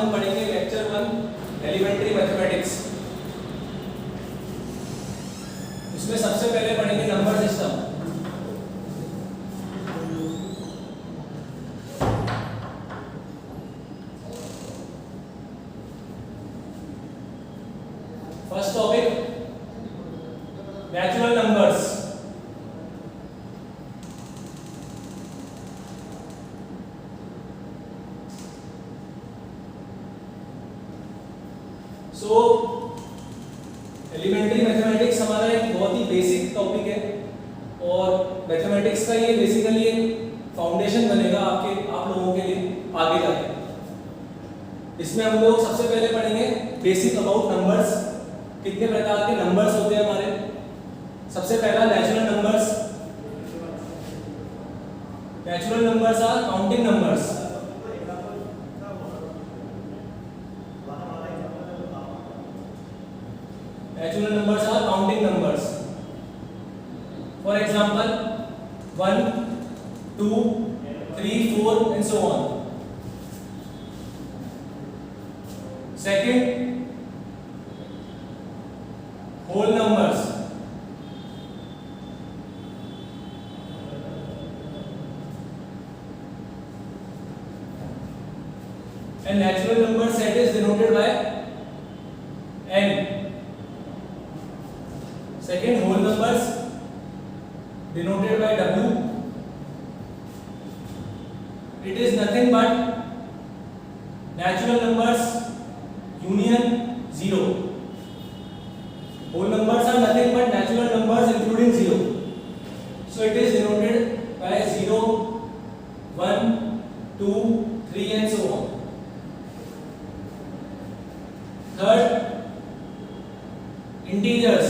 हम पढ़ेंगे lecture 1 elementary mathematics. इसमें सबसे पहले पढ़ेंगे number system. First topic natural numbers. So elementary mathematics हमारा एक बहुत ही बेसिक टॉपिक है और मैथमेटिक्स का ये बेसिकली एक फाउंडेशन बनेगा आप लोगों के लिए आगे जाके। इसमें हम लोग सबसे पहले पढ़ेंगे बेसिक अबाउट नंबर्स, कितने प्रकार के नंबर्स होते हैं हमारे। सबसे पहला natural numbers. Natural numbers are counting numbers. Natural numbers are counting numbers. For example, 1, 2, 3, 4 and so on. Second, whole numbers. And natural number set is denoted by n. Second, whole numbers denoted by W. It is nothing but natural numbers union 0. Whole numbers are nothing but natural numbers including 0. So it is denoted by 0, 1, 2, 3 and so on. Third, integers.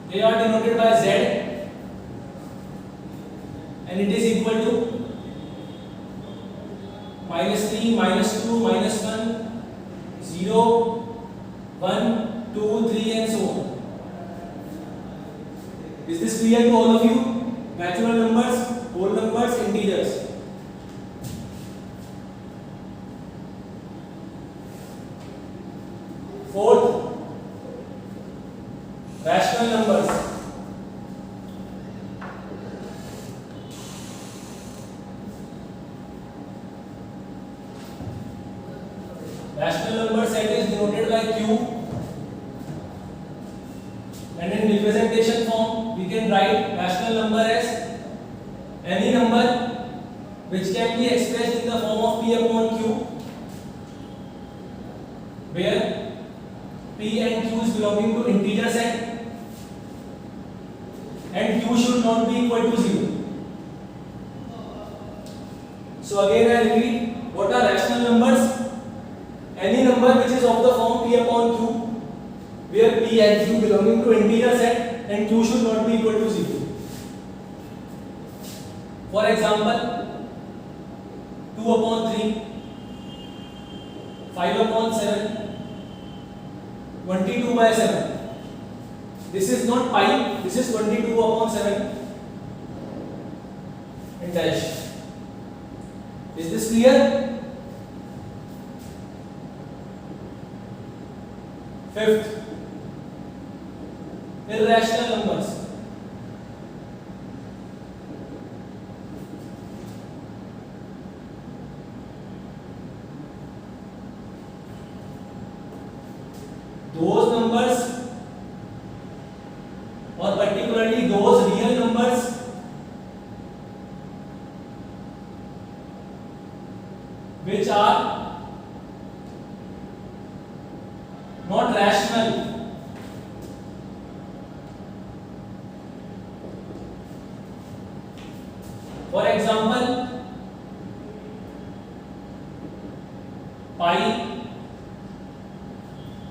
They are denoted by Z and it is equal to -3, -2, -1, 0, 1, 2, 3 and so on. Is this clear to all of you? Natural numbers, whole numbers, integers. Fourth, rational numbers. Rational number set is denoted by Q, and in representation form we can write rational number as any number which can be expressed in the form of P upon Q, where P and Q is belonging to integer set and Q should not be equal to 0. So again I repeat, what are rational numbers? Any number which is of the form P upon Q, where P and Q belonging to integer set and Q should not be equal to 0. For example, 2 upon 3, 5 upon 7, 22 by 7. This is not pi, this is 22 upon 7 and dash. Is this clear? Fifth, irrational numbers. Those numbers, or particularly those real numbers which are not rational. For example, pi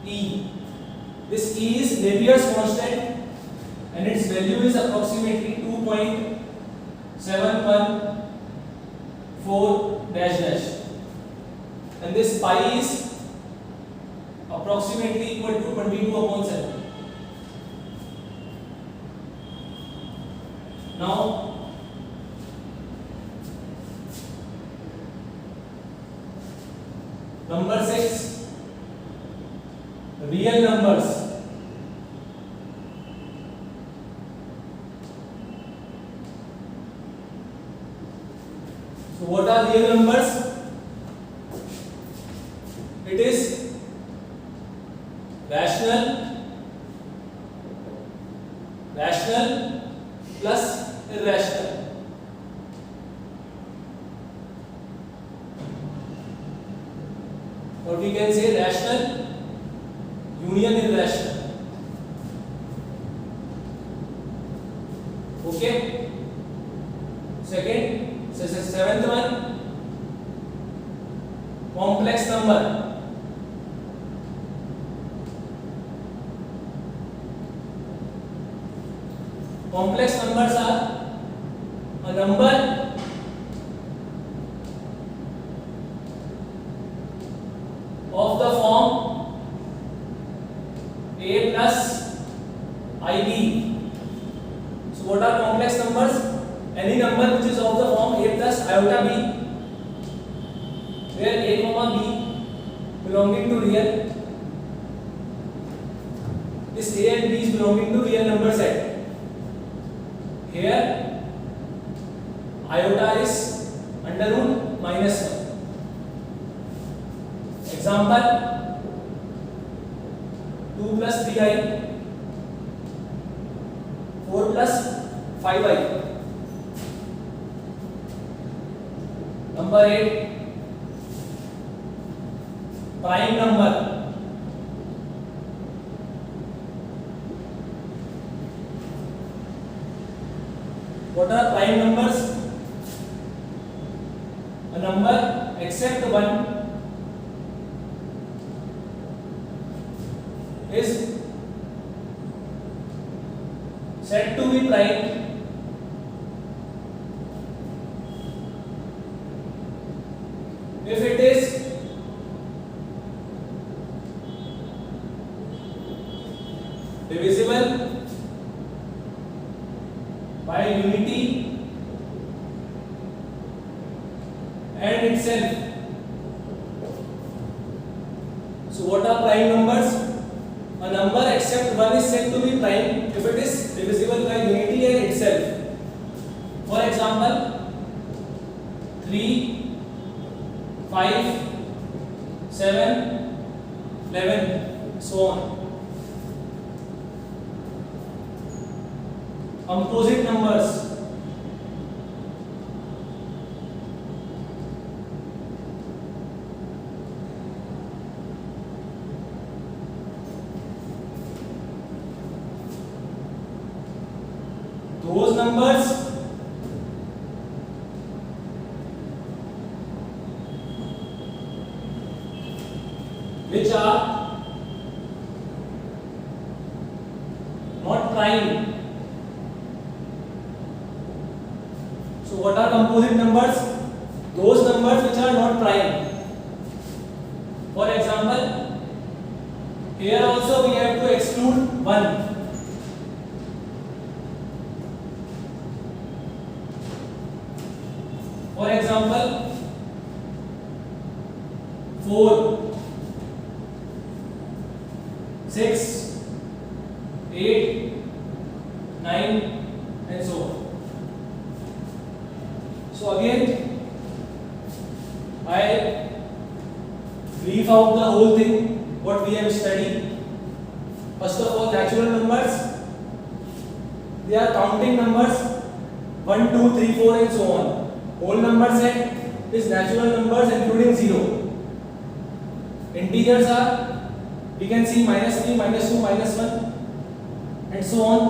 e. This e is Napier's constant and its value is approximately 2.714 dash dash, and this pi is approximately equal to 22 upon 7. Now So what are real numbers? It is rational plus irrational. Or we can say rational union irrational. Okay. Seventh one, complex number. Complex numbers are a number of the form a plus ib. So what are complex numbers? Any number which is of the form a plus iota b, where a comma b belonging to real, this a and b is belonging to real number set. Here iota is under root minus 1. Example, 2 plus 3i, 4 plus 5i. Number 8, prime number. What are prime numbers? A number except 1 is said to be prime if it is divisible by unity and itself. So what are prime numbers? A number except 1 is said to be prime if it is divisible by unity and itself. For example, 3, 5, 7, 11, so on. Composite numbers. Those numbers which are not prime. So what are composite numbers? Those numbers which are not prime. For example, here also we have to exclude 1. For example, 4, 6, 8, 9 and so on. So again I brief out the whole thing what we have studied. First of all, natural numbers, they are counting numbers 1, 2, 3, 4 and so on. Whole number set is natural numbers including 0. Integers are, we can see -3, -2, -1 and so on.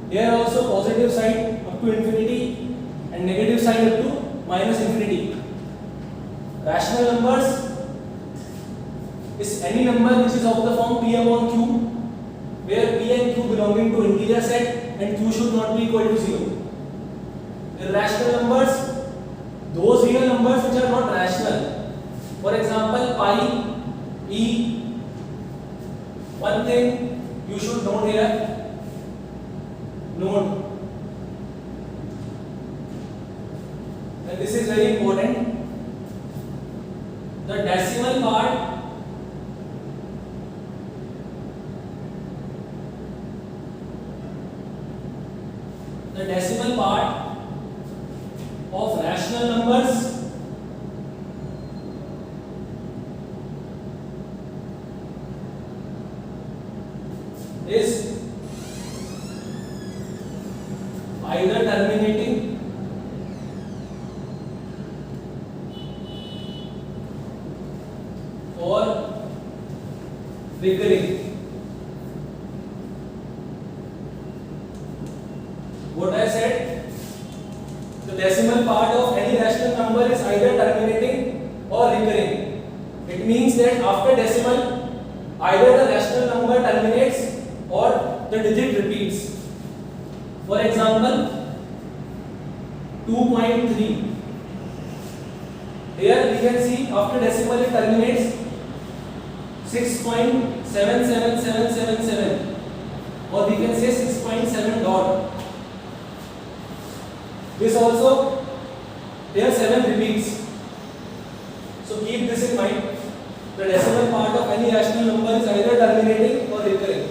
Here also positive side up to infinity and negative side up to -infinity. Rational numbers is any number which is of the form p upon q, where p and q belonging to integer set and q should not be equal to 0. Irrational numbers, those real numbers which are not rational. For example, pi, e. One thing you should note here, and this is very important, the decimal part of rational numbers recurring. What I said, the decimal part of any rational number is either terminating or recurring. It means that after decimal, either the rational number terminates or the digit repeats. For example, 2.3. Here we can see after decimal it terminates 6.77777, or we can say 6.7 dot. This also, there 7 repeats. So keep this in mind. The decimal part of any rational number is either terminating or recurring.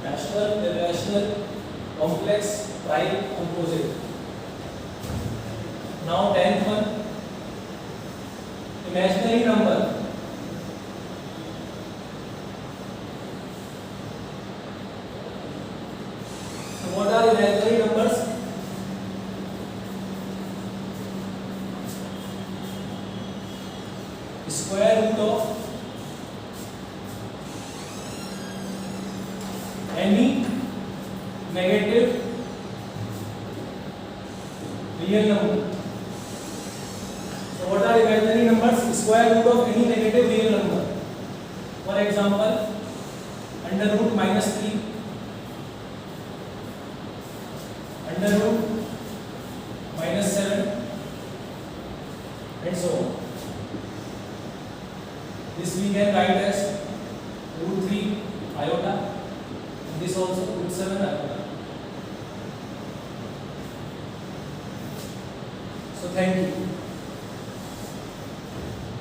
Rational, irrational, complex, prime, composite. Now 10th one, imaginary number. So what are imaginary numbers? Square root of any negative real number. So what are imaginary numbers? Square root of any negative real number. For example, under root -3, under root -7, and so on. This we can write as root 3 iota. This also root 7 iota. So thank you.